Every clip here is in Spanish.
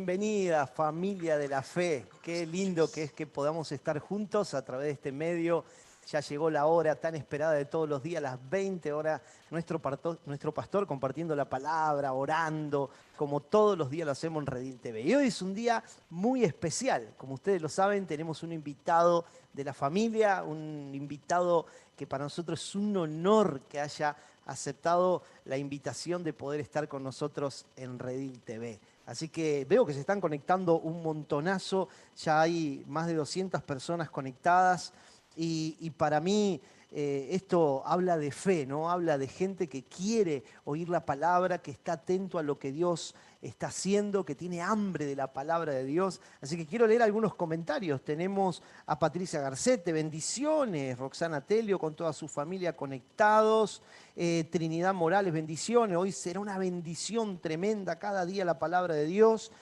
bienvenida familia de la fe. Qué lindo que es que podamos estar juntos a través de este medio. Ya llegó la hora tan esperada de todos los días, las 20 horas, nuestro pastor compartiendo la palabra, orando, como todos los días lo hacemos en Redil TV. Y hoy es un día muy especial. Como ustedes lo saben, tenemos un invitado de la familia, un invitado que para nosotros es un honor que haya aceptado la invitación de poder estar con nosotros en Redil TV. Así que veo que se están conectando un montonazo, ya hay más de 200 personas conectadas y para mí esto habla de fe, ¿no? Habla de gente que quiere oír la palabra, que está atento a lo que Dios está haciendo, que tiene hambre de la palabra de Dios. Así que quiero leer algunos comentarios. Tenemos a Patricia Garcete, bendiciones. Roxana Telio con toda su familia conectados. Trinidad Morales, bendiciones. Hoy será una bendición tremenda cada día la palabra de Dios.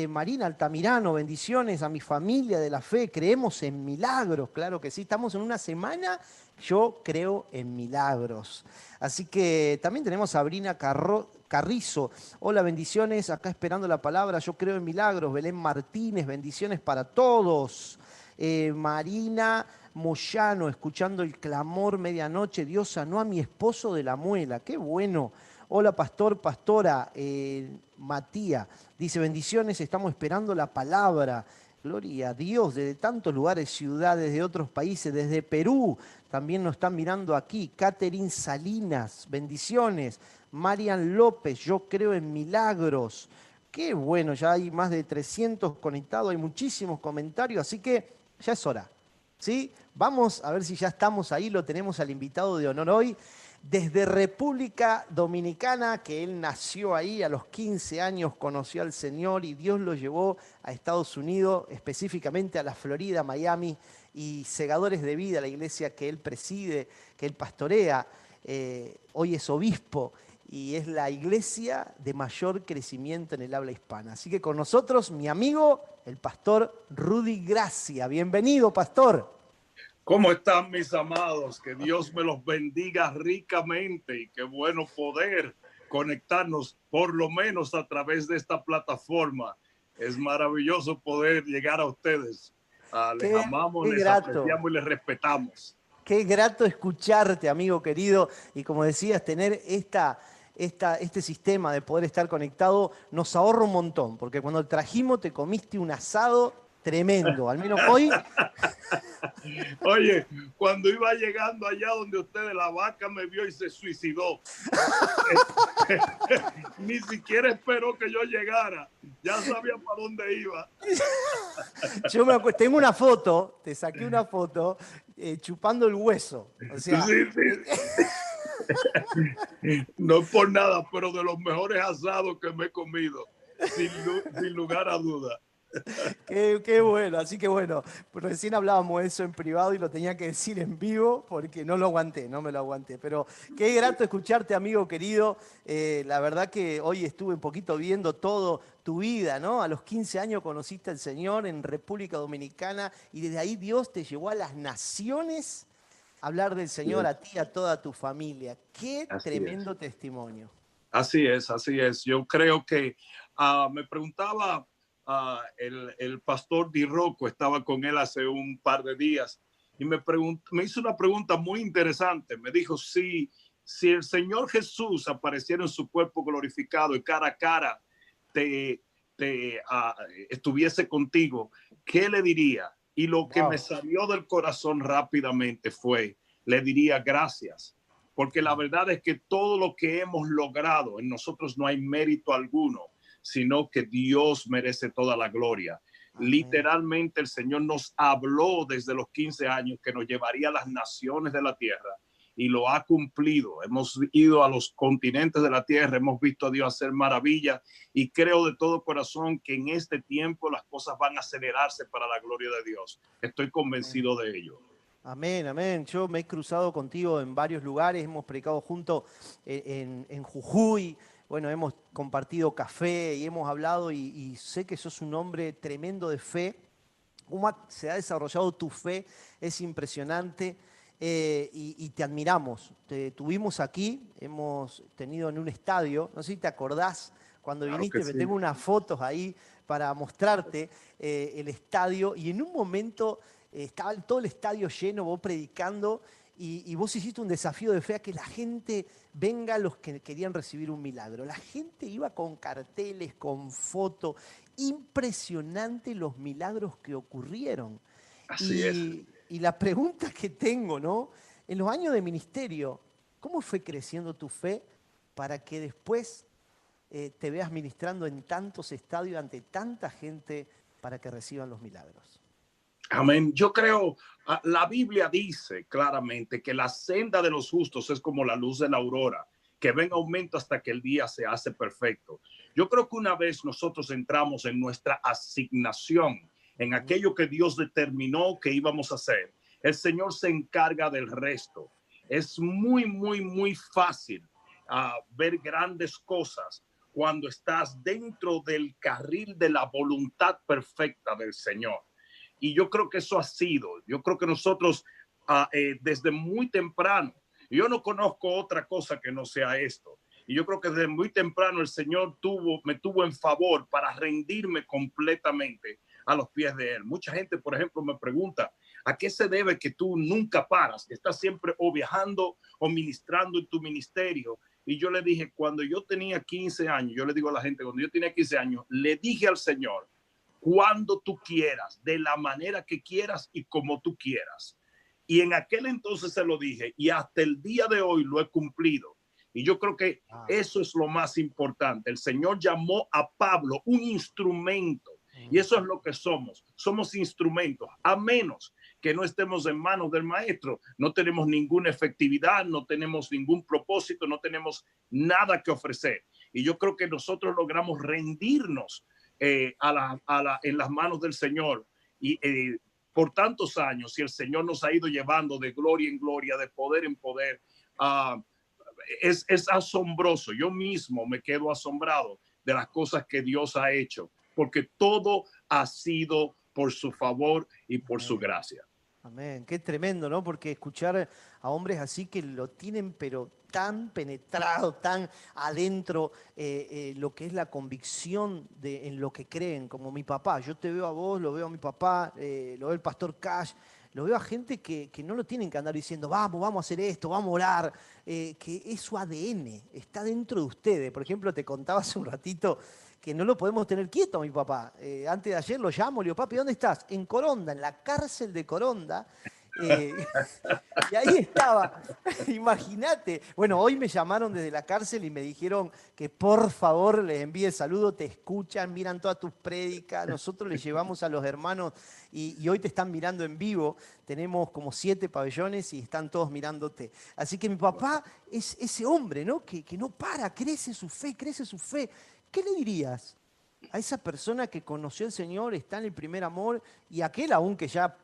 Marina Altamirano, bendiciones a mi familia de la fe. Creemos en milagros, claro que sí. Estamos en una semana, yo creo en milagros. Así que también tenemos a Sabrina Carrizo. Hola, bendiciones. Acá esperando la palabra, yo creo en milagros. Belén Martínez, bendiciones para todos. Marina Moyano, escuchando el clamor medianoche. Dios sanó a mi esposo de la muela. Qué bueno. Hola, pastor, pastora. Matías dice, bendiciones, estamos esperando la palabra. Gloria a Dios, desde tantos lugares, ciudades, de otros países, desde Perú, también nos están mirando aquí. Catherine Salinas, bendiciones. Marian López, yo creo en milagros. Qué bueno, ya hay más de 300 conectados, hay muchísimos comentarios, así que ya es hora. ¿Sí? Vamos a ver si ya estamos ahí, lo tenemos al invitado de honor hoy. Desde República Dominicana, que él nació ahí, a los 15 años conoció al Señor y Dios lo llevó a Estados Unidos, específicamente a la Florida, Miami, y Segadores de Vida, la iglesia que él preside, que él pastorea. Hoy es obispo y es la iglesia de mayor crecimiento en el habla hispana. Así que con nosotros, mi amigo, el pastor Rudy Gracia. Bienvenido, pastor. ¿Cómo están mis amados? Que Dios me los bendiga ricamente y qué bueno poder conectarnos por lo menos a través de esta plataforma. Es maravilloso poder llegar a ustedes. Les amamos, Qué les grato. apreciamos y les respetamos. Qué grato escucharte, amigo querido. Y como decías, tener este sistema de poder estar conectado nos ahorra un montón, porque cuando trajimos te comiste un asado tremendo. Al menos hoy. Oye, cuando iba llegando allá donde ustedes, la vaca me vio y se suicidó. Ni siquiera esperó que yo llegara. Ya sabía para dónde iba. Yo tengo una foto, te saqué una foto chupando el hueso. O sea, Sí, sí. No es por nada, pero de los mejores asados que me he comido, sin lugar a duda. qué bueno, así que bueno, recién hablábamos de eso en privado y lo tenía que decir en vivo porque no lo aguanté, no me lo aguanté. Pero qué grato escucharte, amigo querido. La verdad que hoy estuve un poquito viendo todo tu vida, ¿no? A los 15 años conociste al Señor en República Dominicana y desde ahí Dios te llevó a las naciones a hablar del Señor a ti y a toda tu familia. Qué Así es. tremendo testimonio. Así es, así es. Yo creo que me preguntaba el pastor Di Rocco, estaba con él hace un par de días, y me hizo una pregunta muy interesante. Me dijo, si el Señor Jesús apareciera en su cuerpo glorificado y cara a cara te, estuviese contigo, ¿qué le diría? Y lo que me Wow. salió del corazón rápidamente fue, le diría gracias, porque la verdad es que todo lo que hemos logrado en nosotros no hay mérito alguno, sino que Dios merece toda la gloria. Amén. Literalmente el Señor nos habló desde los 15 años que nos llevaría a las naciones de la tierra y lo ha cumplido. Hemos ido a los continentes de la tierra, hemos visto a Dios hacer maravillas y creo de todo corazón que en este tiempo las cosas van a acelerarse para la gloria de Dios. Estoy Amén. convencido de ello. Amén, amén. Yo me he cruzado contigo en varios lugares, hemos predicado juntos en Jujuy, bueno, hemos compartido café y hemos hablado y sé que sos un hombre tremendo de fe. Cómo se ha desarrollado tu fe es impresionante y te admiramos. Te tuvimos aquí, hemos tenido en un estadio, no sé si te acordás, cuando Claro que viniste, me sí. tengo unas fotos ahí para mostrarte el estadio y en un momento estaba todo el estadio lleno, vos predicando y vos hiciste un desafío de fe a que la gente venga los que querían recibir un milagro. La gente iba con carteles, con fotos, impresionante los milagros que ocurrieron. Así es. Y la pregunta que tengo, ¿no? En los años de ministerio, ¿cómo fue creciendo tu fe para que después te veas ministrando en tantos estadios ante tanta gente para que reciban los milagros? Amén. Yo creo, la Biblia dice claramente que la senda de los justos es como la luz de la aurora, que va en aumento hasta que el día se hace perfecto. Yo creo que una vez nosotros entramos en nuestra asignación, en aquello que Dios determinó que íbamos a hacer, el Señor se encarga del resto. Es muy, muy, muy fácil ver grandes cosas cuando estás dentro del carril de la voluntad perfecta del Señor. Y yo creo que eso ha sido, yo creo que nosotros desde muy temprano, yo no conozco otra cosa que no sea esto. Y yo creo que desde muy temprano el Señor me tuvo en favor para rendirme completamente a los pies de Él. Mucha gente, por ejemplo, me pregunta, ¿a qué se debe que tú nunca paras? Que estás siempre o viajando o ministrando en tu ministerio. Y yo le dije, cuando yo tenía 15 años, yo le digo a la gente, cuando yo tenía 15 años, le dije al Señor, cuando tú quieras, de la manera que quieras y como tú quieras. Y en aquel entonces se lo dije y hasta el día de hoy lo he cumplido. Y yo creo que eso es lo más importante. El Señor llamó a Pablo un instrumento y eso es lo que somos. Somos instrumentos, a menos que no estemos en manos del maestro. No tenemos ninguna efectividad, no tenemos ningún propósito, no tenemos nada que ofrecer. Y yo creo que nosotros logramos rendirnos en las manos del Señor y por tantos años, y el Señor nos ha ido llevando de gloria en gloria, de poder en poder. Es asombroso. Yo mismo me quedo asombrado de las cosas que Dios ha hecho, porque todo ha sido por su favor y por su gracia. Amén, qué tremendo, ¿no? Porque escuchar a hombres así que lo tienen, pero tan penetrado, tan adentro, lo que es la convicción en lo que creen, como mi papá. Yo te veo a vos, lo veo a mi papá, lo veo el pastor Cash, lo veo a gente que no lo tienen que andar diciendo, vamos a hacer esto, vamos a orar, que es su ADN, está dentro de ustedes. Por ejemplo, te contaba hace un ratito que no lo podemos tener quieto a mi papá. Antes de ayer lo llamo, le digo, papi, ¿dónde estás? En Coronda, en la cárcel de Coronda. Eh, y ahí estaba, imagínate. Bueno, hoy me llamaron desde la cárcel y me dijeron que por favor les envíe saludo, te escuchan, miran todas tus prédicas, nosotros les llevamos a los hermanos y hoy te están mirando en vivo. Tenemos como 7 pabellones y están todos mirándote. Así que mi papá es ese hombre, ¿no? Que no para, crece su fe, crece su fe. ¿Qué le dirías a esa persona que conoció al Señor, está en el primer amor, y aquel aún que ya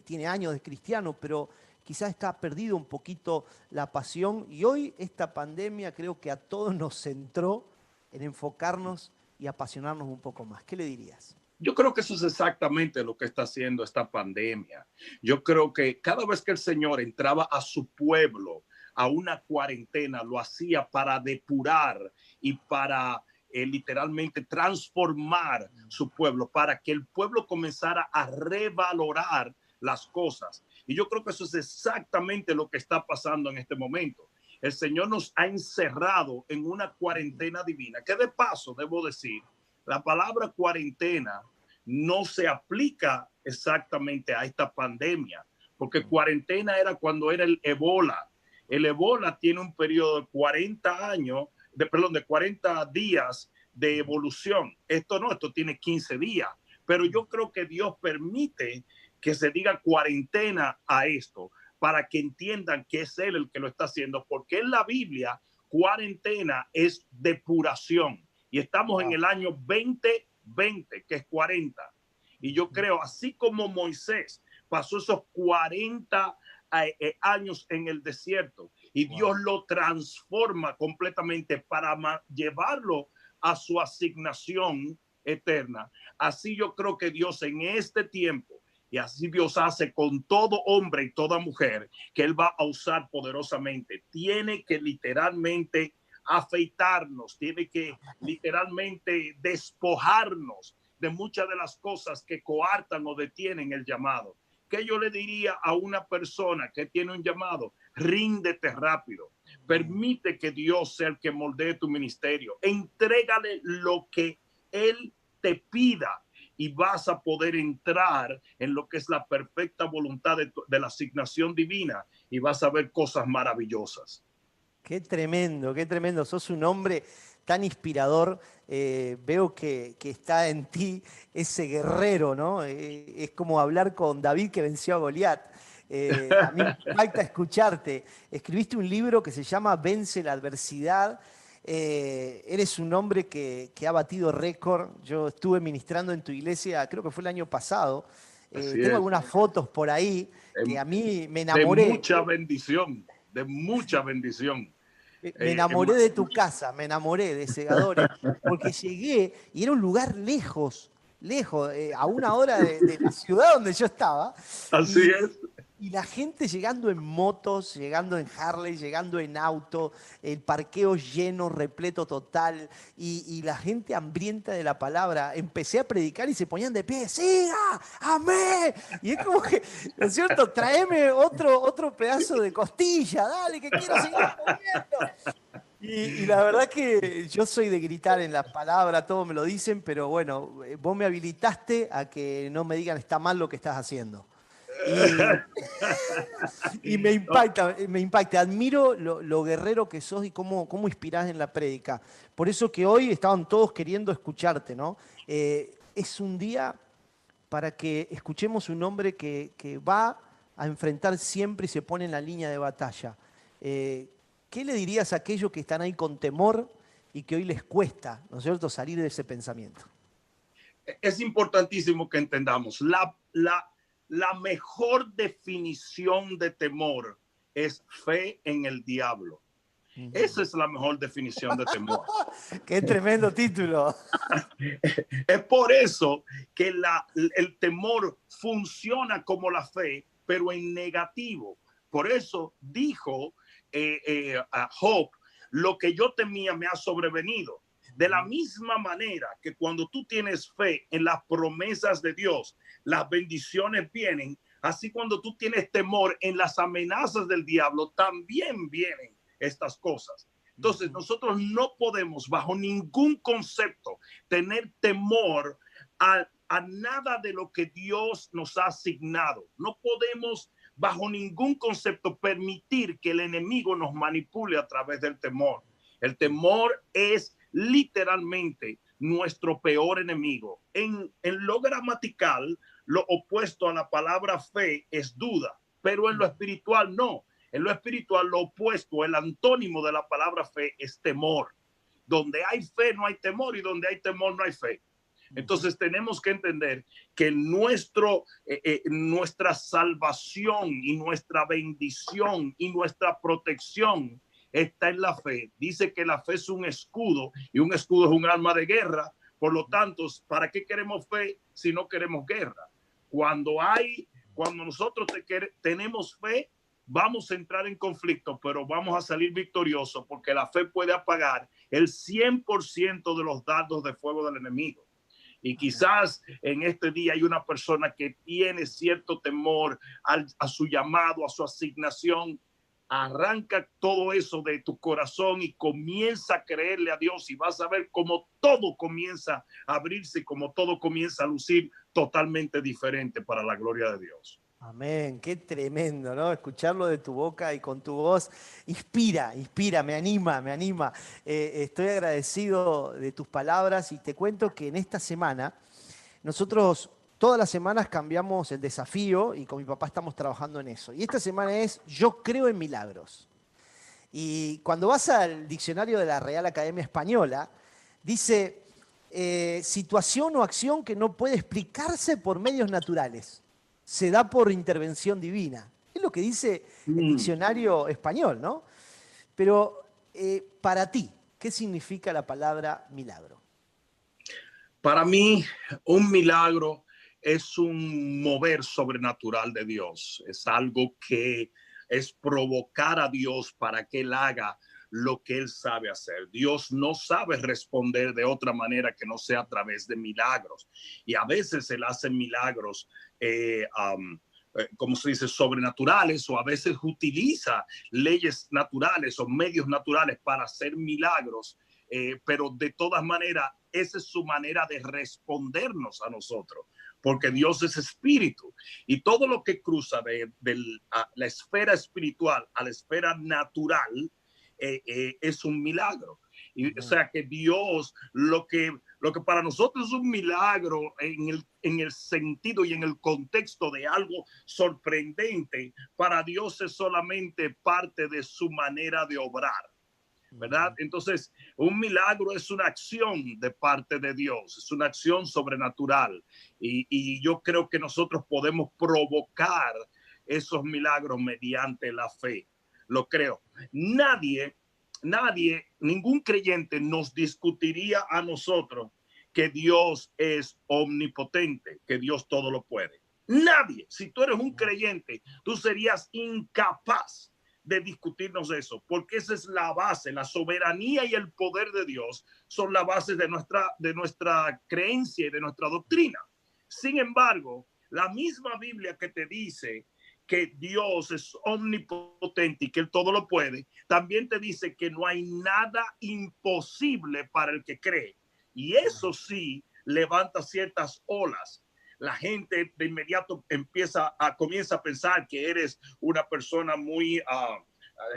tiene años de cristiano, pero quizás está perdido un poquito la pasión? Y hoy esta pandemia creo que a todos nos centró en enfocarnos y apasionarnos un poco más. ¿Qué le dirías? Yo creo que eso es exactamente lo que está haciendo esta pandemia. Yo creo que cada vez que el Señor entraba a su pueblo a una cuarentena, lo hacía para depurar y para literalmente transformar su pueblo, para que el pueblo comenzara a revalorar las cosas. Y yo creo que eso es exactamente lo que está pasando en este momento. El Señor nos ha encerrado en una cuarentena divina, que de paso, debo decir, la palabra cuarentena no se aplica exactamente a esta pandemia, porque cuarentena era cuando era el ébola. El ébola tiene un periodo de 40 años, de 40 días de evolución. Esto no, esto tiene 15 días. Pero yo creo que Dios permite que se diga cuarentena a esto para que entiendan que es Él el que lo está haciendo, porque en la Biblia cuarentena es depuración y estamos en el año 2020, que es 40. Y yo creo, así como Moisés pasó esos 40 años en el desierto y Dios lo transforma completamente para llevarlo a su asignación eterna, así yo creo que Dios en este tiempo, y así Dios hace con todo hombre y toda mujer que Él va a usar poderosamente, tiene que literalmente afeitarnos, tiene que literalmente despojarnos de muchas de las cosas que coartan o detienen el llamado. ¿Qué yo le diría a una persona que tiene un llamado? Ríndete rápido. Permite que Dios sea el que moldee tu ministerio. Entrégale lo que Él te pida y vas a poder entrar en lo que es la perfecta voluntad de la asignación divina y vas a ver cosas maravillosas. Qué tremendo, qué tremendo. Sos un hombre tan inspirador. Veo que está en ti ese guerrero, ¿no? Es como hablar con David que venció a Goliat. A mí me impacta escucharte. Escribiste un libro que se llama Vence la adversidad. Eres un hombre que ha batido récord. Yo estuve ministrando en tu iglesia, creo que fue el año pasado. Así Tengo es. algunas fotos por ahí que a mí me De enamoré. mucha bendición, de mucha bendición. Me enamoré de tu casa, me enamoré de Segadores, porque llegué y era un lugar lejos, lejos, a una hora de la ciudad donde yo estaba, Así y, es. y la gente llegando en motos, llegando en Harley, llegando en auto, el parqueo lleno, repleto total, y la gente hambrienta de la palabra. Empecé a predicar y se ponían de pie, ¡siga! ¡Amén! Y es como que, ¿no es cierto? Tráeme otro pedazo de costilla, dale, que quiero seguir comiendo. Y la verdad que yo soy de gritar en la palabra, todos me lo dicen, pero bueno, vos me habilitaste a que no me digan está mal lo que estás haciendo. Y, y me impacta. Admiro lo guerrero que sos y cómo inspirás en la prédica. Por eso que hoy estaban todos queriendo escucharte, ¿no? Es un día para que escuchemos un hombre que va a enfrentar siempre y se pone en la línea de batalla. Eh, ¿Qué le dirías a aquellos que están ahí con temor y que hoy les cuesta, ¿no es cierto?, salir de ese pensamiento? Es importantísimo que entendamos la mejor definición de temor es fe en el diablo. Esa es la mejor definición de temor. ¡Qué tremendo título! Es por eso que el temor funciona como la fe, pero en negativo. Por eso dijo a Job, lo que yo temía me ha sobrevenido. De la misma manera que cuando tú tienes fe en las promesas de Dios, las bendiciones vienen, así cuando tú tienes temor en las amenazas del diablo, también vienen estas cosas. Entonces, nosotros no podemos bajo ningún concepto tener temor a nada de lo que Dios nos ha asignado. No podemos bajo ningún concepto permitir que el enemigo nos manipule a través del temor. El temor es literalmente nuestro peor enemigo. En lo gramatical, lo opuesto a la palabra fe es duda, pero en lo espiritual no. En lo espiritual, lo opuesto, el antónimo de la palabra fe es temor. Donde hay fe no hay temor y donde hay temor no hay fe. Entonces tenemos que entender que nuestra salvación y nuestra bendición y nuestra protección está en la fe. Dice que la fe es un escudo y un escudo es un arma de guerra. Por lo tanto, ¿para qué queremos fe si no queremos guerra? Cuando nosotros tenemos fe, vamos a entrar en conflicto, pero vamos a salir victoriosos porque la fe puede apagar el 100% de los dardos de fuego del enemigo. Y quizás en este día hay una persona que tiene cierto temor a su llamado, a su asignación. Arranca todo eso de tu corazón y comienza a creerle a Dios y vas a ver cómo todo comienza a abrirse, cómo todo comienza a lucir totalmente diferente para la gloria de Dios. Amén, qué tremendo, ¿no? Escucharlo de tu boca y con tu voz inspira, me anima. Estoy agradecido de tus palabras y te cuento que en esta semana nosotros todas las semanas cambiamos el desafío y con mi papá estamos trabajando en eso. Y esta semana es Yo creo en milagros. Y cuando vas al diccionario de la Real Academia Española, dice situación o acción que no puede explicarse por medios naturales. Se da por intervención divina. Es lo que dice el diccionario español, ¿no? Pero para ti, ¿qué significa la palabra milagro? Para mí, un milagro es un mover sobrenatural de Dios. Es algo que es provocar a Dios para que Él haga lo que él sabe hacer. Dios no sabe responder de otra manera que no sea a través de milagros. Y a veces él hace milagros, como se dice, sobrenaturales, o a veces utiliza leyes naturales o medios naturales para hacer milagros. Pero de todas maneras, esa es su manera de respondernos a nosotros, porque Dios es espíritu, y todo lo que cruza de la esfera espiritual a la esfera natural es un milagro. Y, o sea que Dios, lo que para nosotros es un milagro en el sentido y en el contexto de algo sorprendente, para Dios es solamente parte de su manera de obrar, ¿verdad? Entonces, un milagro es una acción de parte de Dios, es una acción sobrenatural. Y yo creo que nosotros podemos provocar esos milagros mediante la fe. Lo creo. Nadie, ningún creyente nos discutiría a nosotros que Dios es omnipotente, que Dios todo lo puede. Nadie. Si tú eres un creyente, tú serías incapaz de discutirnos eso, porque esa es la base. La soberanía y el poder de Dios son la base de nuestra creencia y de nuestra doctrina. Sin embargo, la misma Biblia que te dice que Dios es omnipotente y que él todo lo puede, también te dice que no hay nada imposible para el que cree. Y eso sí levanta ciertas olas. La gente de inmediato comienza a pensar que eres una persona muy,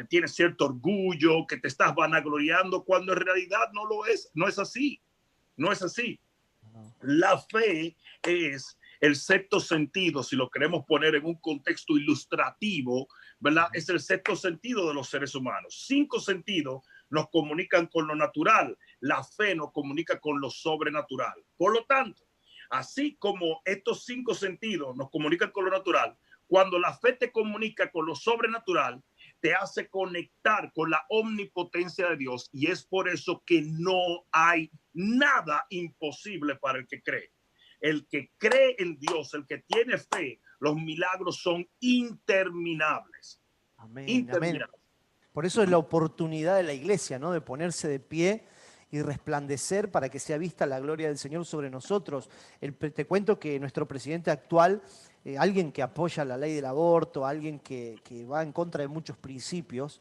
tienes cierto orgullo, que te estás vanagloriando, cuando en realidad no lo es. No es así. No es así. La fe es el sexto sentido, si lo queremos poner en un contexto ilustrativo, ¿verdad? Es el sexto sentido de los seres humanos. 5 sentidos nos comunican con lo natural. La fe nos comunica con lo sobrenatural. Por lo tanto, así como estos 5 sentidos nos comunican con lo natural, cuando la fe te comunica con lo sobrenatural, te hace conectar con la omnipotencia de Dios, y es por eso que no hay nada imposible para el que cree. El que cree en Dios, el que tiene fe, los milagros son interminables. Amén, interminables. Amén. Por eso es la oportunidad de la iglesia, ¿no? De ponerse de pie y resplandecer para que sea vista la gloria del Señor sobre nosotros. Te cuento que nuestro presidente actual, alguien que apoya la ley del aborto, alguien que va en contra de muchos principios,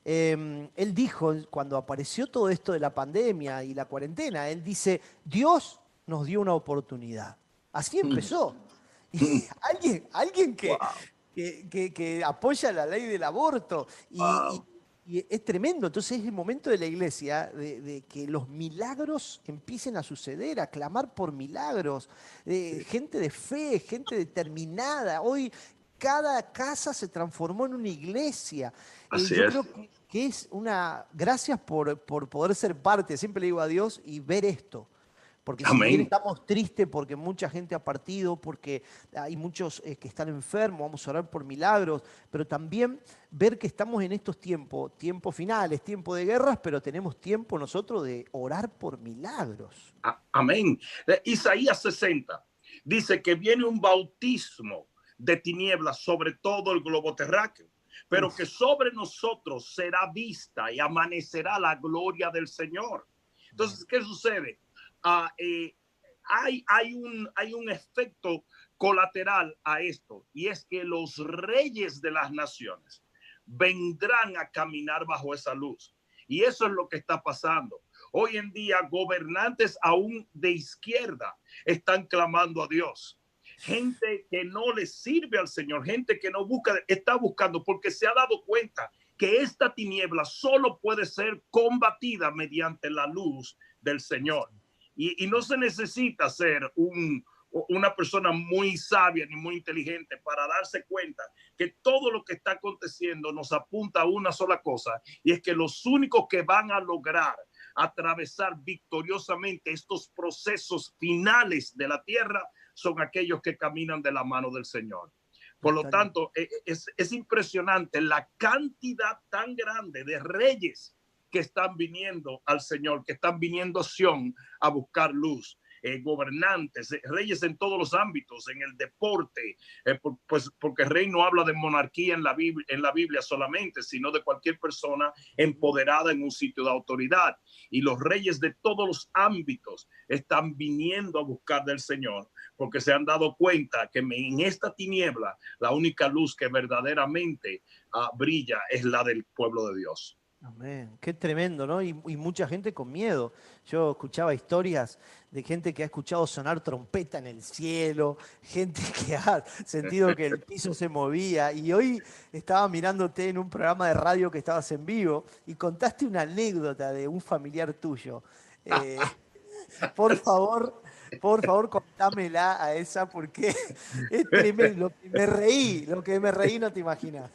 él dijo, cuando apareció todo esto de la pandemia y la cuarentena, él dice, Dios nos dio una oportunidad. Así empezó. Y alguien que, wow, que apoya la ley del aborto. Y es tremendo. Entonces es el momento de la iglesia de que los milagros empiecen a suceder, a clamar por milagros. Gente de fe, gente determinada. Hoy cada casa se transformó en una iglesia. Yo creo que es una... Gracias por poder ser parte. Siempre le digo a Dios y ver esto. Porque si bien estamos tristes porque mucha gente ha partido, porque hay muchos que están enfermos, vamos a orar por milagros, pero también ver que estamos en estos tiempos finales, tiempo de guerras, pero tenemos tiempo nosotros de orar por milagros. Amén. Isaías 60 dice que viene un bautismo de tinieblas sobre todo el globo terráqueo, pero que sobre nosotros será vista y amanecerá la gloria del Señor. Entonces, ¿qué sucede? Hay un efecto colateral a esto, y es que los reyes de las naciones vendrán a caminar bajo esa luz. Y eso es lo que está pasando. Hoy en día, gobernantes aún de izquierda están clamando a Dios. Gente que no le sirve al Señor, gente que no busca, está buscando, porque se ha dado cuenta que esta tiniebla solo puede ser combatida mediante la luz del Señor. Y no se necesita ser una persona muy sabia ni muy inteligente para darse cuenta que todo lo que está aconteciendo nos apunta a una sola cosa, y es que los únicos que van a lograr atravesar victoriosamente estos procesos finales de la tierra son aquellos que caminan de la mano del Señor. Por lo tanto, es impresionante la cantidad tan grande de reyes que están viniendo al Señor, que están viniendo a Sión a buscar luz. gobernantes, reyes en todos los ámbitos, en el deporte, pues porque rey no habla de monarquía en la Biblia solamente, sino de cualquier persona empoderada en un sitio de autoridad. Y los reyes de todos los ámbitos están viniendo a buscar del Señor, porque se han dado cuenta que en esta tiniebla la única luz que verdaderamente brilla es la del pueblo de Dios. Amén. Qué tremendo, ¿no? Y mucha gente con miedo. Yo escuchaba historias de gente que ha escuchado sonar trompeta en el cielo, gente que ha sentido que el piso se movía. Y hoy estaba mirándote en un programa de radio que estabas en vivo y contaste una anécdota de un familiar tuyo. Eh, por favor, contámela a esa porque es tremendo. Lo que me reí no te imaginas.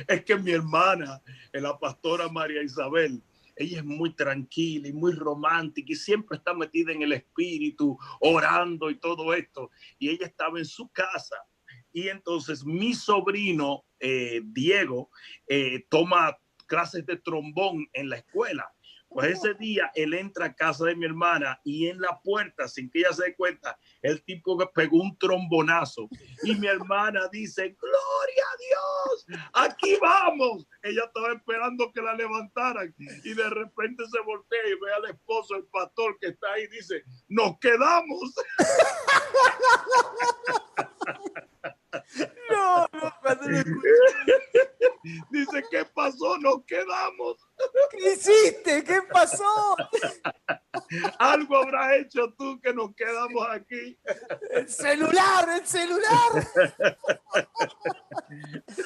Es que mi hermana, la pastora María Isabel, ella es muy tranquila y muy romántica y siempre está metida en el espíritu, orando y todo esto. Y ella estaba en su casa y entonces mi sobrino Diego toma clases de trombón en la escuela. Pues ese día él entra a casa de mi hermana y en la puerta, sin que ella se dé cuenta, el tipo que pegó un trombonazo. Y mi hermana dice, ¡Gloria a Dios! ¡Aquí vamos! Ella estaba esperando que la levantaran y de repente se voltea y ve al esposo, el pastor que está ahí y dice, ¡nos quedamos! No, no, cuando lo escuché. Dice, ¿qué pasó? ¡Nos quedamos! ¿Qué hiciste? ¿Qué pasó? Algo habrás hecho tú que nos quedamos aquí. El celular, el celular.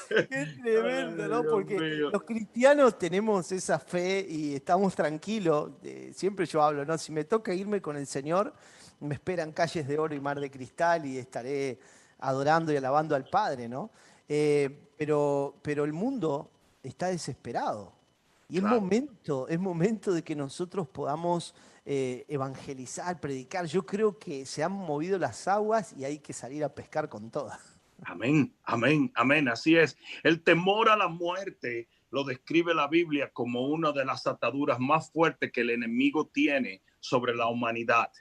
Qué tremendo, ¿no? Porque los cristianos tenemos esa fe y estamos tranquilos. Siempre yo hablo, ¿no? Si me toca irme con el Señor, me esperan calles de oro y mar de cristal y estaré adorando y alabando al Padre, ¿no? Pero el mundo está desesperado. Y Claro. es momento de que nosotros podamos evangelizar, predicar. Yo creo que se han movido las aguas y hay que salir a pescar con todas. Amén, amén, amén. Así es. El temor a la muerte lo describe la Biblia como una de las ataduras más fuertes que el enemigo tiene sobre la humanidad.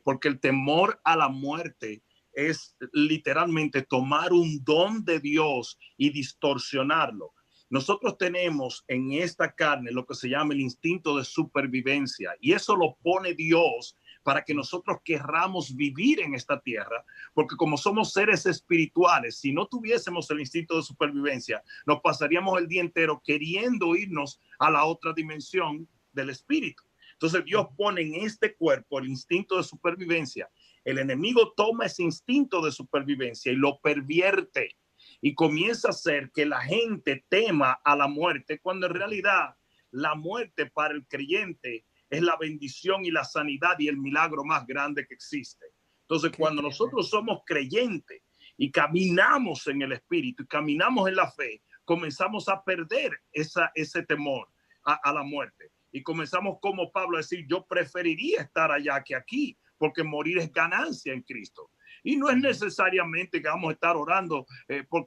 Porque el temor a la muerte es literalmente tomar un don de Dios y distorsionarlo. Nosotros tenemos en esta carne lo que se llama el instinto de supervivencia y eso lo pone Dios para que nosotros querramos vivir en esta tierra, porque como somos seres espirituales, si no tuviésemos el instinto de supervivencia, nos pasaríamos el día entero queriendo irnos a la otra dimensión del espíritu. Entonces Dios pone en este cuerpo el instinto de supervivencia. El enemigo toma ese instinto de supervivencia y lo pervierte y comienza a hacer que la gente tema a la muerte, cuando en realidad la muerte para el creyente es la bendición y la sanidad y el milagro más grande que existe. Entonces, cuando nosotros somos creyentes y caminamos en el espíritu y caminamos en la fe, comenzamos a perder ese temor a la muerte. Y comenzamos como Pablo a decir, yo preferiría estar allá que aquí, porque morir es ganancia en Cristo. Y no es necesariamente que vamos a estar orando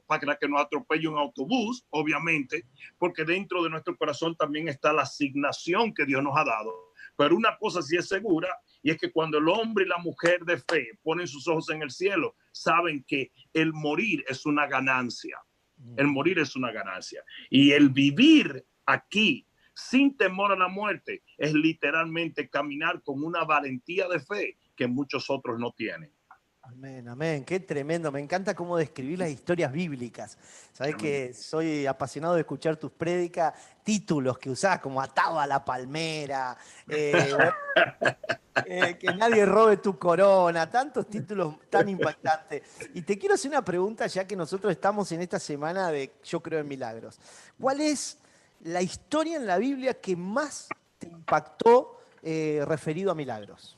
para que nos atropelle un autobús, obviamente, porque dentro de nuestro corazón también está la asignación que Dios nos ha dado. Pero una cosa sí es segura, y es que cuando el hombre y la mujer de fe ponen sus ojos en el cielo, saben que el morir es una ganancia. El morir es una ganancia. Y el vivir aquí sin temor a la muerte es literalmente caminar con una valentía de fe que muchos otros no tienen. Amén, amén. Qué tremendo. Me encanta cómo describir las historias bíblicas. Sabés que soy apasionado de escuchar tus prédicas, títulos que usás, como atado a la palmera, que nadie robe tu corona, tantos títulos tan impactantes. Y te quiero hacer una pregunta, ya que nosotros estamos en esta semana de Yo creo en milagros. ¿Cuál es la historia en la Biblia que más te impactó referido a milagros?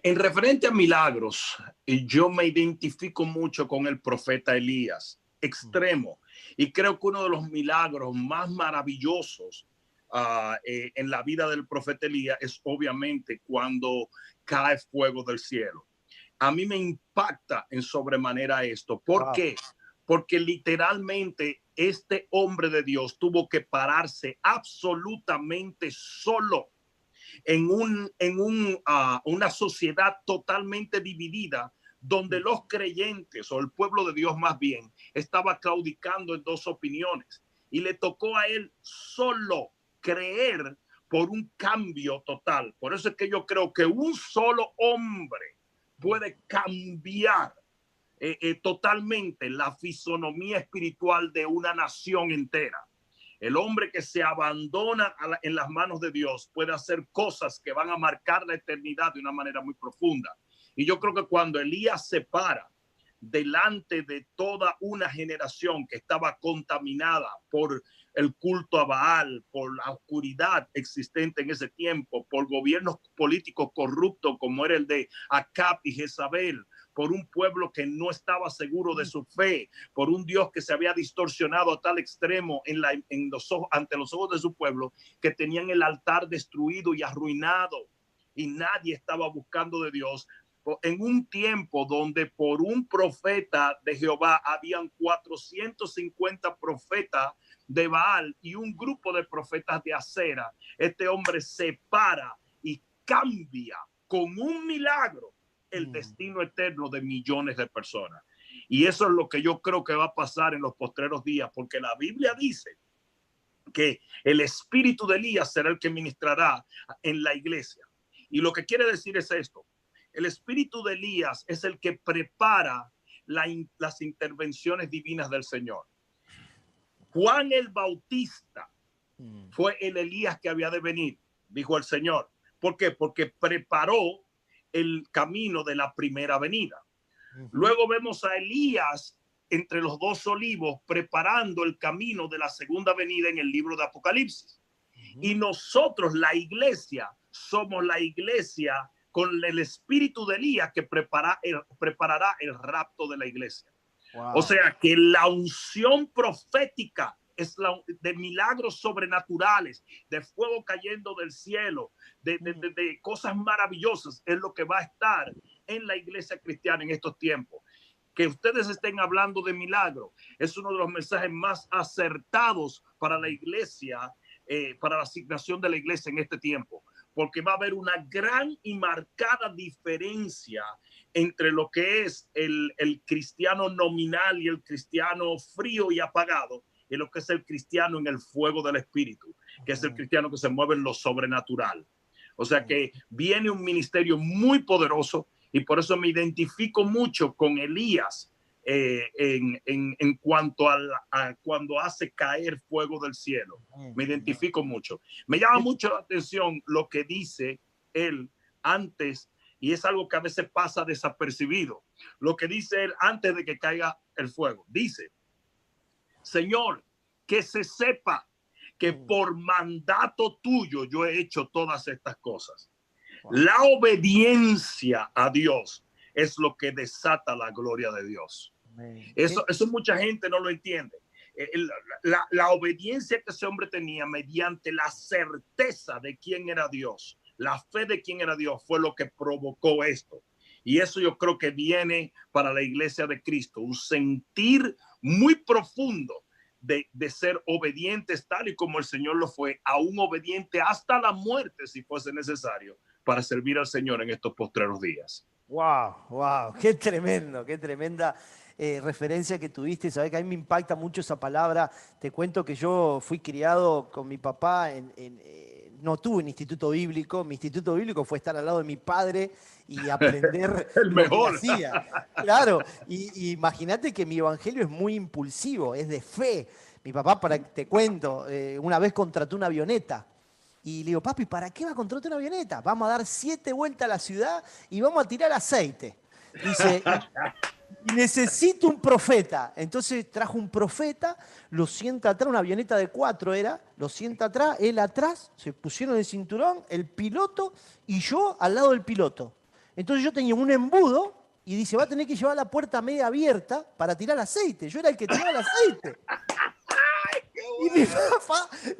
En referente a milagros, yo me identifico mucho con el profeta Elías, extremo, y creo que uno de los milagros más maravillosos en la vida del profeta Elías es obviamente cuando cae fuego del cielo. A mí me impacta en sobremanera esto. ¿Por qué? Porque literalmente este hombre de Dios tuvo que pararse absolutamente solo una sociedad totalmente dividida, donde los creyentes, o el pueblo de Dios más bien, estaba claudicando en dos opiniones, y le tocó a él solo creer por un cambio total. Por eso es que yo creo que un solo hombre puede cambiar totalmente la fisonomía espiritual de una nación entera. El hombre que se abandona en las manos de Dios puede hacer cosas que van a marcar la eternidad de una manera muy profunda. Y yo creo que cuando Elías se para delante de toda una generación que estaba contaminada por el culto a Baal, por la oscuridad existente en ese tiempo, por gobiernos políticos corruptos como era el de Acab y Jezabel, por un pueblo que no estaba seguro de su fe, por un Dios que se había distorsionado a tal extremo ante los ojos de su pueblo, que tenían el altar destruido y arruinado, y nadie estaba buscando de Dios. En un tiempo donde por un profeta de Jehová habían 450 profetas de Baal y un grupo de profetas de Acera, este hombre se para y cambia con un milagro el destino eterno de millones de personas. Y eso es lo que yo creo que va a pasar en los postreros días, porque la Biblia dice que el espíritu de Elías será el que ministrará en la iglesia. Y lo que quiere decir es esto: el espíritu de Elías es el que prepara las intervenciones divinas del Señor. Juan el Bautista fue el Elías que había de venir, dijo el Señor. ¿Por qué? Porque preparó el camino de la primera venida. Luego vemos a Elías entre los dos olivos preparando el camino de la segunda venida en el libro de Apocalipsis. Y nosotros, la iglesia, somos la iglesia con el espíritu de Elías que preparará el rapto de la iglesia. Wow. O sea que la unción profética es de milagros sobrenaturales, de fuego cayendo del cielo, de cosas maravillosas, es lo que va a estar en la iglesia cristiana en estos tiempos. Que ustedes estén hablando de milagro es uno de los mensajes más acertados para la iglesia, para la asignación de la iglesia en este tiempo, porque va a haber una gran y marcada diferencia entre lo que es el cristiano nominal y el cristiano frío y apagado, y lo que es el cristiano en el fuego del espíritu, que es el cristiano que se mueve en lo sobrenatural. O sea que viene un ministerio muy poderoso, y por eso me identifico mucho con Elías en cuanto a cuando hace caer fuego del cielo. Me identifico mucho. Me llama mucho la atención lo que dice él antes, y es algo que a veces pasa desapercibido. Lo que dice él antes de que caiga el fuego. Dice: Señor, que se sepa que por mandato tuyo yo he hecho todas estas cosas. Wow. La obediencia a Dios es lo que desata la gloria de Dios. Eso mucha gente no lo entiende. La obediencia que ese hombre tenía mediante la certeza de quién era Dios, la fe de quién era Dios, fue lo que provocó esto. Y eso yo creo que viene para la iglesia de Cristo, un sentir muy profundo de ser obedientes tal y como el Señor lo fue, aún obediente hasta la muerte si fuese necesario para servir al Señor en estos postreros días. Wow, qué tremendo, qué tremenda referencia que tuviste. Sabés que a mí me impacta mucho esa palabra. Te cuento que yo fui criado con mi papá no tuve un instituto bíblico. Mi instituto bíblico fue estar al lado de mi padre y aprender el mejor. Lo que hacía. Claro, y imagínate que mi evangelio es muy impulsivo, es de fe. Mi papá, te cuento, una vez contrató una avioneta. Y le digo: papi, ¿para qué va a contratar una avioneta? Vamos a dar 7 vueltas a la ciudad y vamos a tirar aceite. Dice: y necesito un profeta. Entonces trajo un profeta, lo sienta atrás, una avioneta de 4 era, lo sienta atrás, él atrás, se pusieron el cinturón, el piloto y yo al lado del piloto. Entonces yo tenía un embudo y dice: va a tener que llevar la puerta media abierta para tirar aceite. Yo era el que tiraba el aceite. Y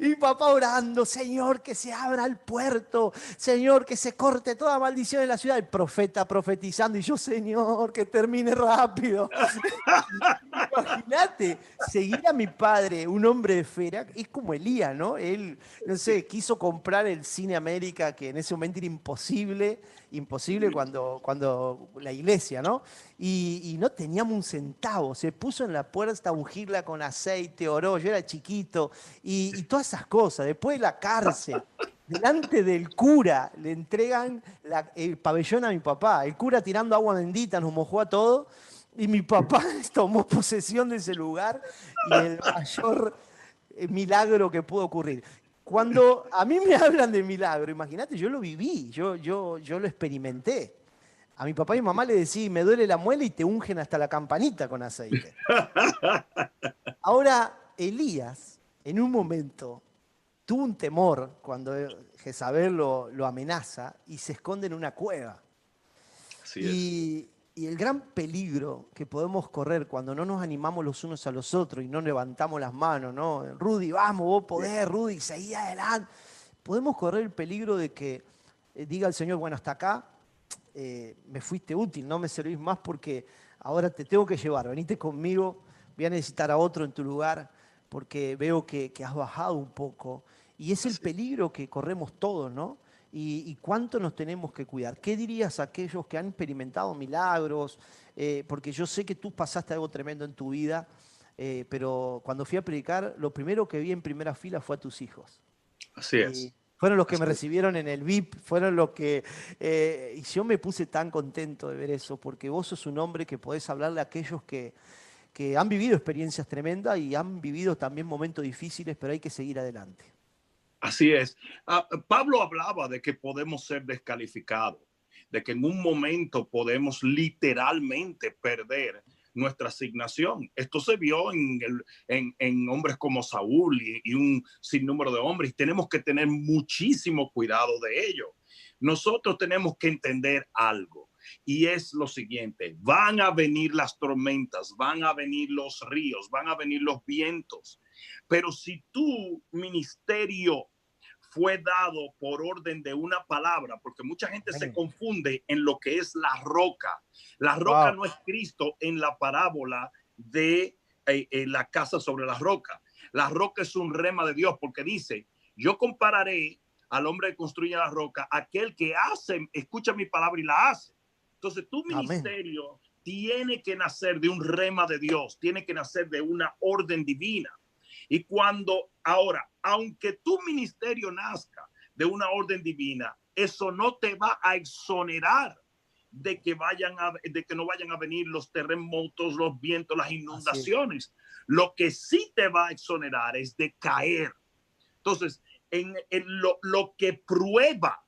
mi papá orando: Señor, que se abra el puerto, Señor, que se corte toda maldición en la ciudad. El profeta profetizando y yo: Señor, que termine rápido. imagínate, seguir a mi padre, un hombre de fe, es como Elías, ¿no? Él, no sé, quiso comprar el Cine América, que en ese momento era imposible, imposible cuando la iglesia, ¿no? Y no teníamos un centavo, se puso en la puerta a ungirla con aceite, oró, yo era chiquito, y todas esas cosas. Después la cárcel. Delante del cura le entregan el pabellón a mi papá. El cura tirando agua bendita nos mojó a todos. Y mi papá tomó posesión de ese lugar y el mayor milagro que pudo ocurrir. Cuando a mí me hablan de milagro, imagínate, yo lo viví, yo lo experimenté. A mi papá y mi mamá le decía, me duele la muela y te ungen hasta la campanita con aceite. Ahora, Elías, en un momento, tuvo un temor cuando Jezabel lo amenaza y se esconde en una cueva. Así es. Y el gran peligro que podemos correr cuando no nos animamos los unos a los otros y no levantamos las manos, ¿no? Rudy, vamos, vos podés, Rudy, seguí adelante. Podemos correr el peligro de que diga el Señor, bueno, hasta acá me fuiste útil, no me servís más porque ahora te tengo que llevar, venite conmigo, voy a necesitar a otro en tu lugar porque veo que has bajado un poco. Y es el Así. peligro que corremos todos, ¿no? Y cuánto nos tenemos que cuidar. ¿Qué dirías a aquellos que han experimentado milagros? Porque yo sé que tú pasaste algo tremendo en tu vida, pero cuando fui a predicar, lo primero que vi en primera fila fue a tus hijos. Así es. Fueron los que Así me es. recibieron en el VIP, fueron los que... y yo me puse tan contento de ver eso, porque vos sos un hombre que podés hablarle a aquellos que han vivido experiencias tremendas y han vivido también momentos difíciles, pero hay que seguir adelante. Así es. Pablo hablaba de que podemos ser descalificados, de que en un momento podemos literalmente perder nuestra asignación. Esto se vio en hombres como Saúl y un sinnúmero de hombres. Tenemos que tener muchísimo cuidado de ello. Nosotros tenemos que entender algo. Y es lo siguiente, van a venir las tormentas, van a venir los ríos, van a venir los vientos. Pero si tu ministerio fue dado por orden de una palabra, porque mucha gente se Amén. confunde en lo que es la roca. La roca Wow. no es Cristo en la parábola de la casa sobre la roca. La roca es un rema de Dios porque dice, yo compararé al hombre que construye la roca, aquel que hace, escucha mi palabra y la hace. Entonces tu Amén. ministerio tiene que nacer de un rema de Dios, tiene que nacer de una orden divina. Y cuando ahora, aunque tu ministerio nazca de una orden divina, eso no te va a exonerar de que no vayan a venir los terremotos, los vientos, las Así es. inundaciones. Lo que sí te va a exonerar es de caer. Entonces, lo que prueba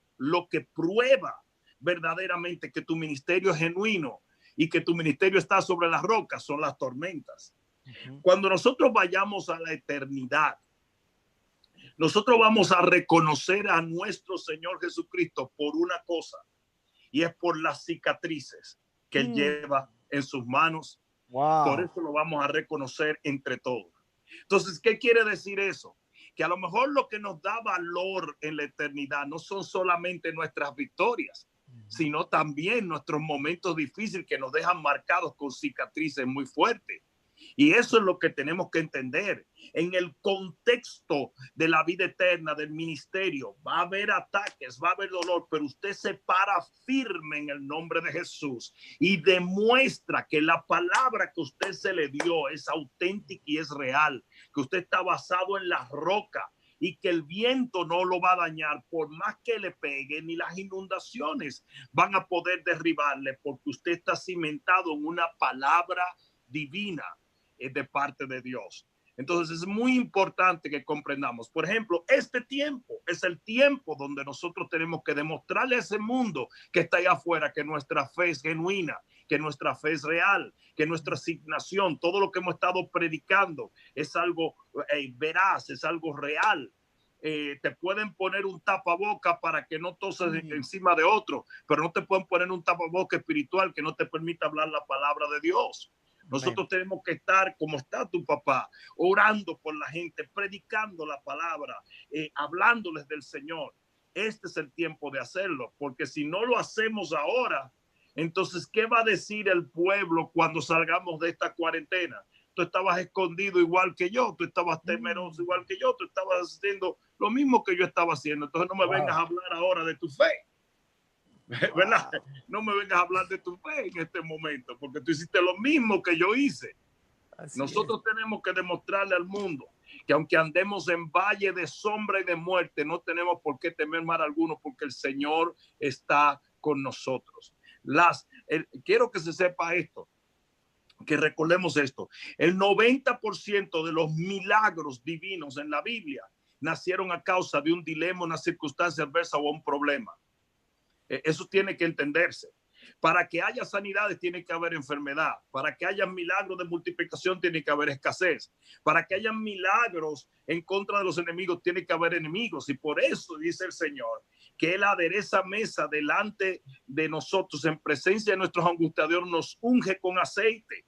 verdaderamente que tu ministerio es genuino y que tu ministerio está sobre las rocas son las tormentas. Ujú. Cuando nosotros vayamos a la eternidad, nosotros vamos a reconocer a nuestro Señor Jesucristo por una cosa, y es por las cicatrices que Él lleva en sus manos. Por Wow. eso lo vamos a reconocer entre todos. Entonces, ¿qué quiere decir eso? Que a lo mejor lo que nos da valor en la eternidad no son solamente nuestras victorias, sino también nuestros momentos difíciles que nos dejan marcados con cicatrices muy fuertes. Y eso es lo que tenemos que entender. En el contexto de la vida eterna, del ministerio, va a haber ataques, va a haber dolor, pero usted se para firme en el nombre de Jesús y demuestra que la palabra que usted se le dio es auténtica y es real, que usted está basado en la roca y que el viento no lo va a dañar por más que le pegue, ni las inundaciones van a poder derribarle, porque usted está cimentado en una palabra divina de parte de Dios. Entonces es muy importante que comprendamos. Por ejemplo, este tiempo es el tiempo donde nosotros tenemos que demostrarle a ese mundo que está allá afuera que nuestra fe es genuina, que nuestra fe es real, que nuestra asignación, todo lo que hemos estado predicando es algo veraz, es algo real. Te pueden poner un tapaboca para que no toses encima de otro, pero no te pueden poner un tapaboca espiritual que no te permita hablar la palabra de Dios. Amén. Nosotros tenemos que estar como está tu papá, orando por la gente, predicando la palabra, hablándoles del Señor. Este es el tiempo de hacerlo, porque si no lo hacemos ahora, entonces, ¿qué va a decir el pueblo cuando salgamos de esta cuarentena? tú estabas escondido igual que yo, tú estabas temeroso igual que yo, tú estabas haciendo lo mismo que yo estaba haciendo. Entonces no me vengas a hablar ahora de tu fe. ¿Verdad? No me vengas a hablar de tu fe en este momento, porque tú hiciste lo mismo que yo hice. Nosotros tenemos que demostrarle al mundo que aunque andemos en valle de sombra y de muerte, no tenemos por qué temer mal alguno, porque el Señor está con nosotros. Quiero que se sepa esto, que recordemos esto. El 90% de los milagros divinos en la Biblia nacieron a causa de un dilema, una circunstancia adversa o un problema. Eso tiene que entenderse. Para que haya sanidades tiene que haber enfermedad. Para que haya milagros de multiplicación tiene que haber escasez. Para que haya milagros en contra de los enemigos tiene que haber enemigos. Y por eso dice el Señor que Él adereza mesa delante de nosotros en presencia de nuestros angustiadores, nos unge con aceite.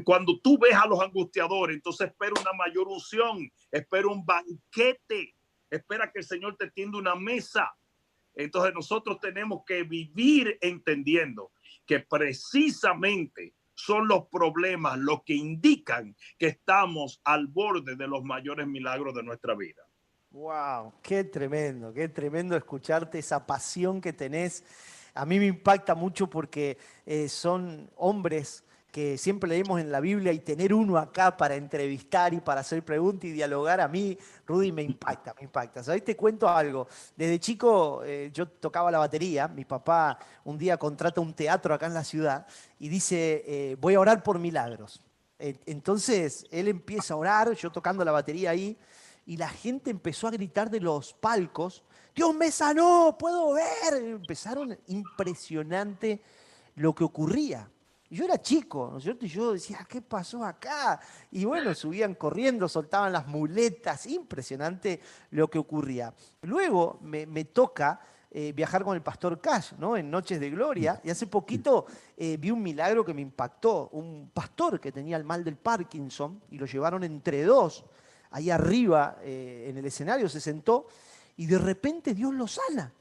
Cuando tú ves a los angustiadores, entonces espera una mayor unción, espera un banquete, espera que el Señor te tienda una mesa. Entonces nosotros tenemos que vivir entendiendo que precisamente son los problemas los que indican que estamos al borde de los mayores milagros de nuestra vida. Wow, qué tremendo escucharte, esa pasión que tenés. A mí me impacta mucho porque son hombres que siempre leemos en la Biblia, y tener uno acá para entrevistar y para hacer preguntas y dialogar, a mí, Rudy, me impacta, me impacta. ¿Sabés? Te cuento algo. Desde chico yo tocaba la batería. Mi papá un día contrata un teatro acá en la ciudad y dice, voy a orar por milagros. Entonces él empieza a orar, yo tocando la batería ahí, y la gente empezó a gritar de los palcos, Dios me sanó, puedo ver. Empezaron, impresionante lo que ocurría. Y yo era chico, ¿no es cierto? Y yo decía, ¿qué pasó acá? Y bueno, subían corriendo, soltaban las muletas, impresionante lo que ocurría. Luego me toca viajar con el pastor Cash, ¿no? En Noches de Gloria, y hace poquito vi un milagro que me impactó. Un pastor que tenía el mal del Parkinson y lo llevaron entre dos, ahí arriba en el escenario, se sentó y de repente Dios lo sana.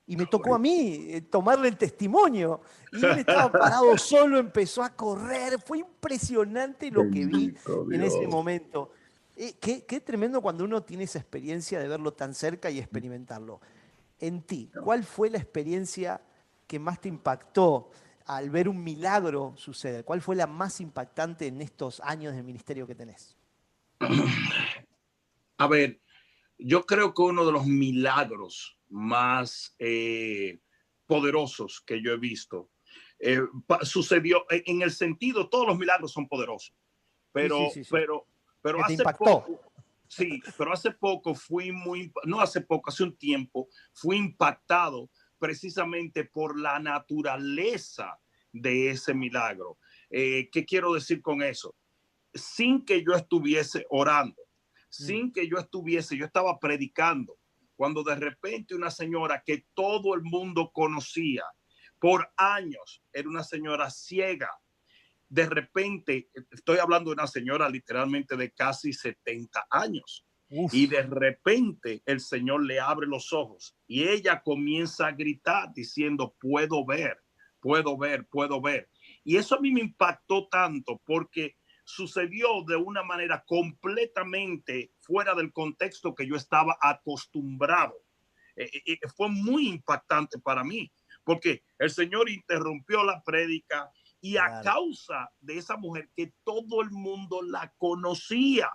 Y me tocó a mí tomarle el testimonio. Y él estaba parado solo, empezó a correr. Fue impresionante lo que vi en ese momento. Qué tremendo cuando uno tiene esa experiencia de verlo tan cerca y experimentarlo. En ti, ¿cuál fue la experiencia que más te impactó al ver un milagro suceder? ¿Cuál fue la más impactante en estos años de ministerio que tenés? A ver, yo creo que uno de los milagros más poderosos que yo he visto sucedió en el sentido, todos los milagros son poderosos, Sí, pero, sí, sí, sí. pero, pero Que te hace impactó. poco, sí, pero hace poco no hace poco, hace un tiempo, fui impactado precisamente por la naturaleza de ese milagro. ¿Qué quiero decir con eso? Sin que yo estuviese orando, sin que yo estaba predicando, cuando de repente una señora que todo el mundo conocía por años, era una señora ciega, de repente, estoy hablando de una señora literalmente de casi 70 años, y Uf. de repente el Señor le abre los ojos y ella comienza a gritar diciendo, puedo ver, puedo ver, puedo ver. Y eso a mí me impactó tanto porque sucedió de una manera completamente fuera del contexto que yo estaba acostumbrado. Fue muy impactante para mí, porque el Señor interrumpió la prédica y a Claro. causa de esa mujer que todo el mundo la conocía,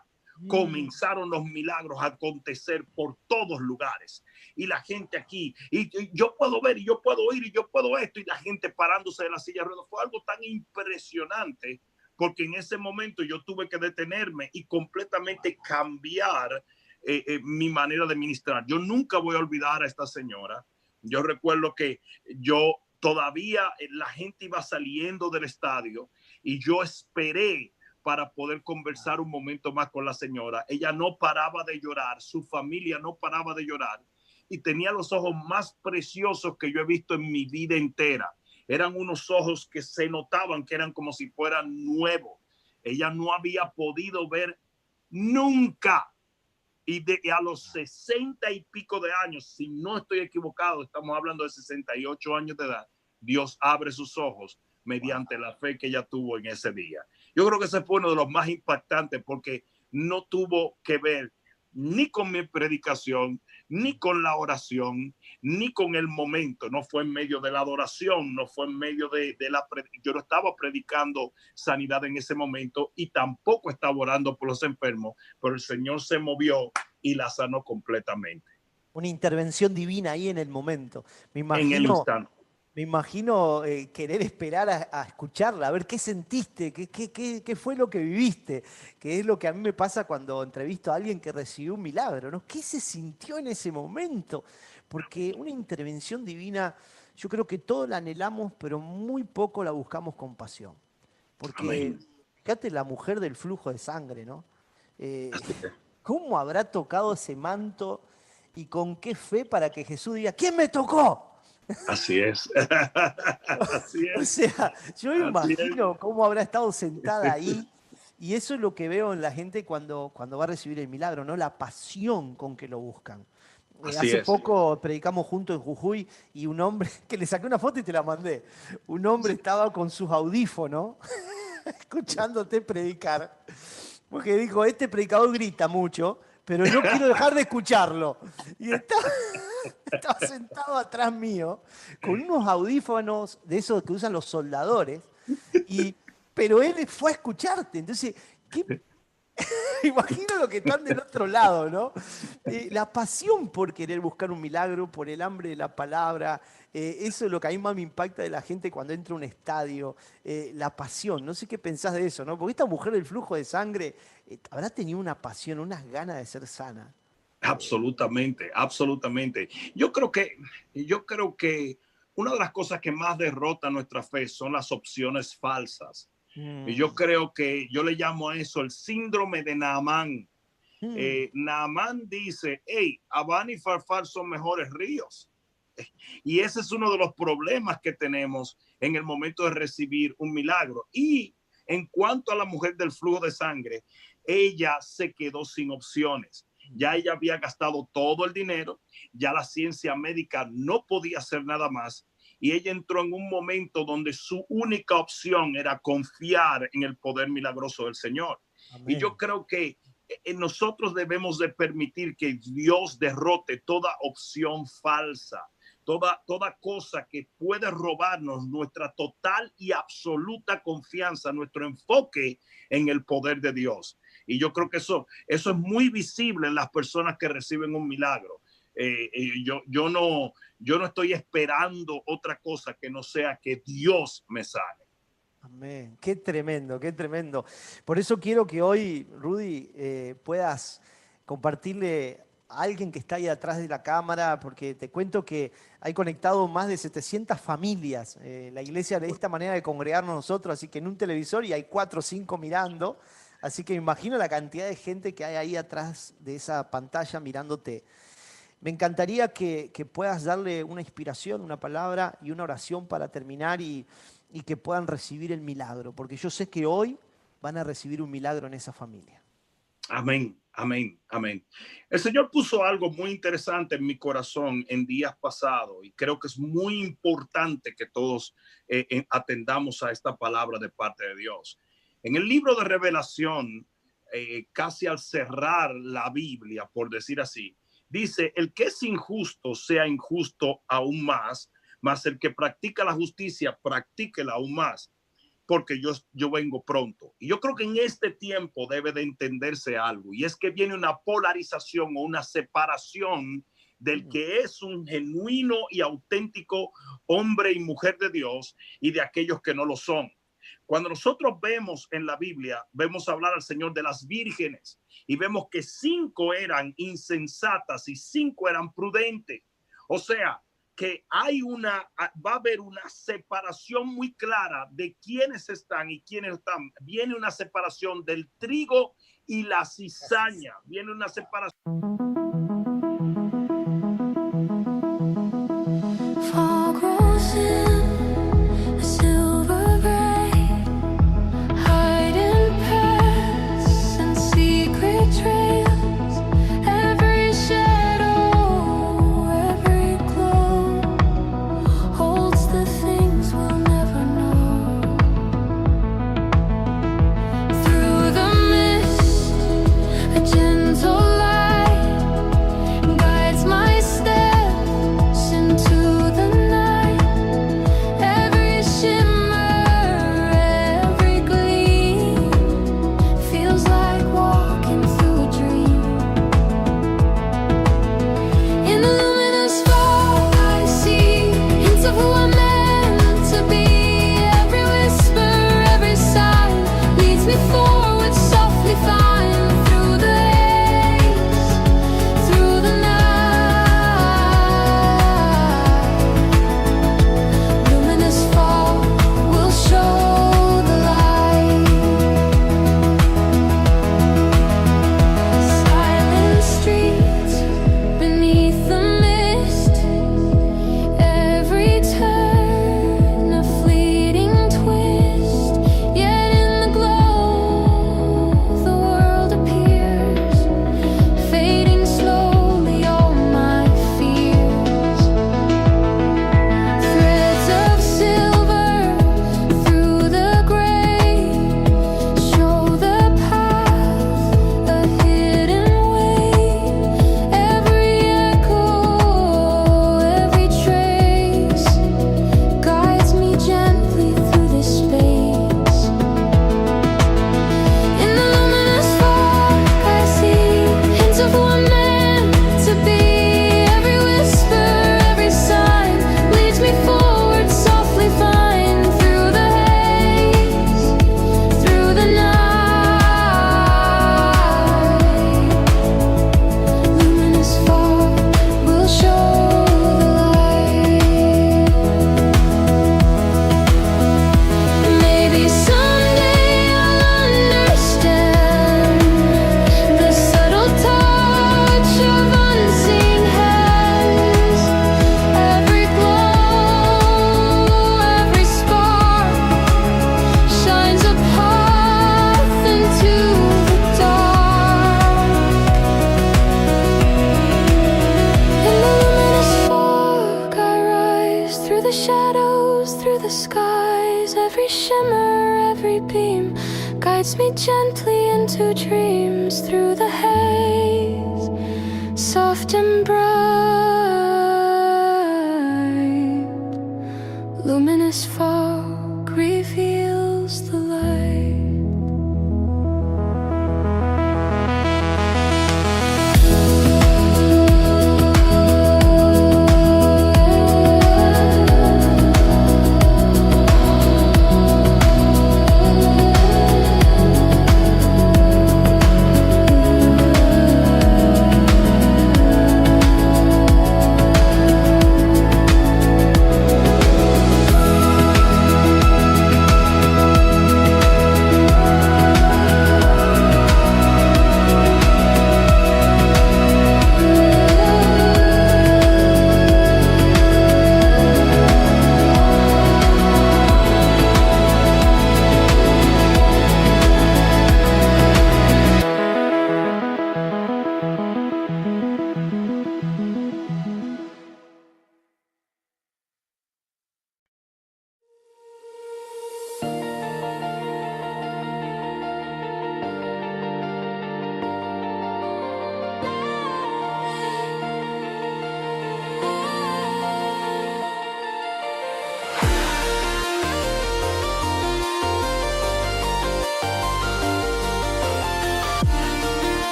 comenzaron los milagros a acontecer por todos lugares. Y la gente aquí, y yo puedo ver, y yo puedo oír, y yo puedo esto, y la gente parándose de la silla de ruedas. Fue algo tan impresionante, porque en ese momento yo tuve que detenerme y completamente cambiar mi manera de ministrar. Yo nunca voy a olvidar a esta señora. Yo recuerdo que yo todavía la gente iba saliendo del estadio y yo esperé para poder conversar un momento más con la señora. Ella no paraba de llorar, su familia no paraba de llorar y tenía los ojos más preciosos que yo he visto en mi vida entera. Eran unos ojos que se notaban que eran como si fueran nuevos. Ella no había podido ver nunca. Y a los 60 y pico de años, si no estoy equivocado, estamos hablando de 68 años de edad, Dios abre sus ojos mediante la fe que ella tuvo en ese día. Yo creo que ese fue uno de los más impactantes porque no tuvo que ver ni con mi predicación, ni con la oración, ni con el momento. No fue en medio de la adoración, no fue en medio de yo no estaba predicando sanidad en ese momento y tampoco estaba orando por los enfermos, pero el Señor se movió y la sanó completamente. Una intervención divina ahí en el momento. En el instante. Me imagino querer esperar a escucharla, a ver qué sentiste, qué fue lo que viviste, que es lo que a mí me pasa cuando entrevisto a alguien que recibió un milagro, ¿no? ¿Qué se sintió en ese momento? Porque una intervención divina, yo creo que todos la anhelamos, pero muy poco la buscamos con pasión. Porque, Amén. fíjate, la mujer del flujo de sangre, ¿no? Así es. ¿Cómo habrá tocado ese manto y con qué fe para que Jesús diga, ¿quién me tocó? Así es. Así O es. sea, yo me Así imagino cómo habrá estado sentada ahí. Y eso es lo que veo en la gente cuando va a recibir el milagro, ¿no? La pasión con que lo buscan. Así Hace es. poco predicamos juntos en Jujuy y un hombre, que le saqué una foto y te la mandé, un hombre estaba con sus audífonos escuchándote predicar, porque dijo, este predicador grita mucho, pero no quiero dejar de escucharlo. Y estaba sentado atrás mío, con unos audífonos de esos que usan los soldadores, pero él fue a escucharte. Entonces, imagino lo que están del otro lado, ¿no? La pasión por querer buscar un milagro, por el hambre de la palabra, eso es lo que a mí más me impacta de la gente cuando entra a un estadio, la pasión. No sé qué pensás de eso, ¿no? Porque esta mujer del flujo de sangre habrá tenido una pasión, unas ganas de ser sana. Absolutamente, absolutamente. Yo creo que una de las cosas que más derrota nuestra fe son las opciones falsas. Y yo creo que yo le llamo a eso el síndrome de Naamán. Naamán dice, hey, Habán y Farfar son mejores ríos. Y ese es uno de los problemas que tenemos en el momento de recibir un milagro. Y en cuanto a la mujer del flujo de sangre, ella se quedó sin opciones. Ya ella había gastado todo el dinero, ya la ciencia médica no podía hacer nada más y ella entró en un momento donde su única opción era confiar en el poder milagroso del Señor. Amén. Y yo creo que nosotros debemos de permitir que Dios derrote toda opción falsa, toda cosa que puede robarnos nuestra total y absoluta confianza, nuestro enfoque en el poder de Dios. Y yo creo que eso es muy visible en las personas que reciben un milagro. Yo no estoy esperando otra cosa que no sea que Dios me sane. Amén. Qué tremendo, qué tremendo. Por eso quiero que hoy, Rudy, puedas compartirle a alguien que está ahí atrás de la cámara, porque te cuento que hay conectado más de 700 familias. La iglesia de esta manera de congregarnos nosotros, así que en un televisor y hay 4 o 5 mirando. Así que me imagino la cantidad de gente que hay ahí atrás de esa pantalla mirándote. Me encantaría que puedas darle una inspiración, una palabra y una oración para terminar y que puedan recibir el milagro, porque yo sé que hoy van a recibir un milagro en esa familia. Amén, amén, amén. El Señor puso algo muy interesante en mi corazón en días pasados y creo que es muy importante que todos atendamos a esta palabra de parte de Dios. En el libro de Revelación, casi al cerrar la Biblia, por decir así, dice, el que es injusto sea injusto aún más, mas el que practica la justicia, practíquela aún más, porque yo vengo pronto. Y yo creo que en este tiempo debe de entenderse algo, y es que viene una polarización o una separación del que es un genuino y auténtico hombre y mujer de Dios y de aquellos que no lo son. Cuando nosotros vemos en la Biblia, vemos hablar al Señor de las vírgenes y vemos que 5 eran insensatas y 5 eran prudentes. O sea, que va a haber una separación muy clara de quiénes están y quiénes están. Viene una separación del trigo y la cizaña. Viene una separación. Guides me gently into dreams through the haze, soft and bright, luminous far.